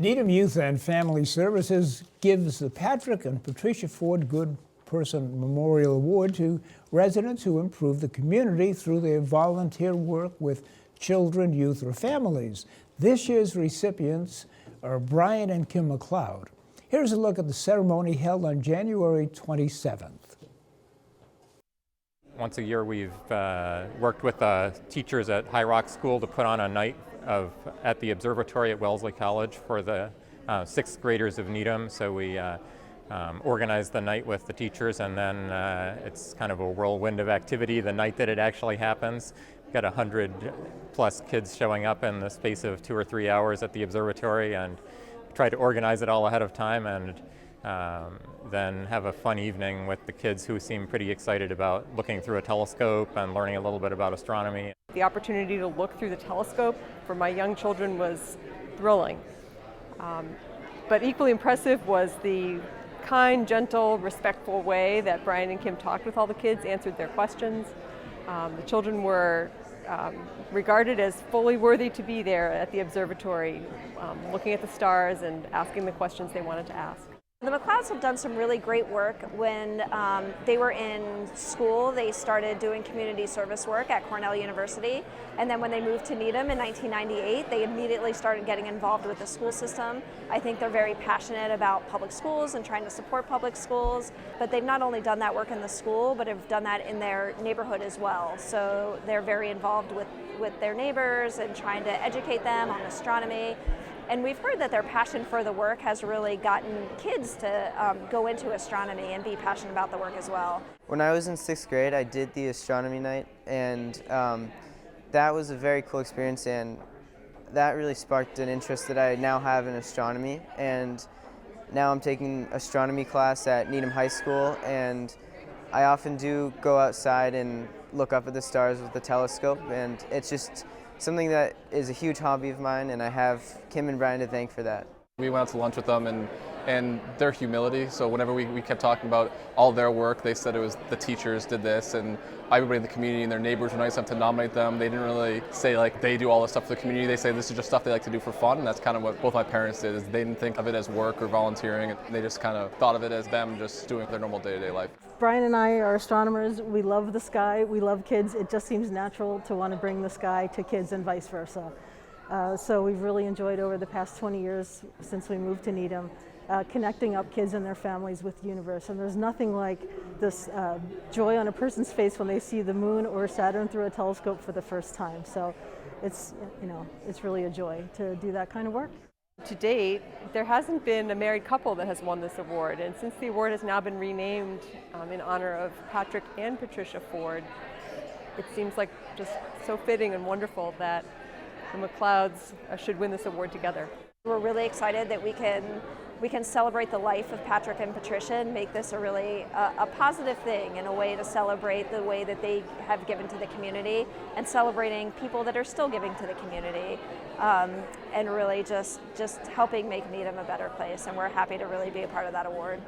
Needham Youth and Family Services gives the Patrick and Patricia Forde Good Person Memorial Award to residents who improve the community through their volunteer work with children, youth, or families. This year's recipients are Brian and Kim McLeod. Here's a look at the ceremony held on January 27th. Once a year we've worked with teachers at High Rock School to put on a night at the observatory at Wellesley College for the sixth graders of Needham. So we organized the night with the teachers, and then it's kind of a whirlwind of activity the night that it actually happens. We've got 100+ kids showing up in the space of 2 or 3 hours at the observatory, and try to organize it all ahead of time, and then have a fun evening with the kids who seem pretty excited about looking through a telescope and learning a little bit about astronomy. The opportunity to look through the telescope for my young children was thrilling. But equally impressive was the kind, gentle, respectful way that Brian and Kim talked with all the kids, answered their questions. The children were regarded as fully worthy to be there at the observatory, looking at the stars and asking the questions they wanted to ask. The McLeods have done some really great work. When they were in school, they started doing community service work at Cornell University, and then when they moved to Needham in 1998, they immediately started getting involved with the school system. I think they're very passionate about public schools and trying to support public schools, but they've not only done that work in the school, but have done that in their neighborhood as well. So they're very involved with their neighbors and trying to educate them on astronomy. And we've heard that their passion for the work has really gotten kids to go into astronomy and be passionate about the work as well. When I was in 6th grade, I did the astronomy night, and that was a very cool experience, and that really sparked an interest that I now have in astronomy. And now I'm taking astronomy class at Needham High School, and I often do go outside and look up at the stars with the telescope, and it's just something that is a huge hobby of mine, and I have Kim and Brian to thank for that. We went out to lunch with them, and their humility, so whenever we kept talking about all their work, they said it was the teachers did this, and everybody in the community and their neighbors were nice enough to nominate them. They didn't really say like they do all this stuff for the community. They say this is just stuff they like to do for fun, and that's kind of what both my parents did. Is they didn't think of it as work or volunteering. They just kind of thought of it as them just doing their normal day-to-day life. Brian and I are astronomers. We love the sky. We love kids. It just seems natural to want to bring the sky to kids and vice versa. So we've really enjoyed over the past 20 years since we moved to Needham, connecting up kids and their families with the universe. And there's nothing like this joy on a person's face when they see the moon or Saturn through a telescope for the first time. So it's really a joy to do that kind of work. To date, there hasn't been a married couple that has won this award, and since the award has now been renamed in honor of Patrick and Patricia Forde, it seems like just so fitting and wonderful that the McLeods should win this award together. We're really excited that we can celebrate the life of Patrick and Patricia and make this a really a positive thing, and a way to celebrate the way that they have given to the community, and celebrating people that are still giving to the community, and really just helping make Needham a better place. And we're happy to really be a part of that award.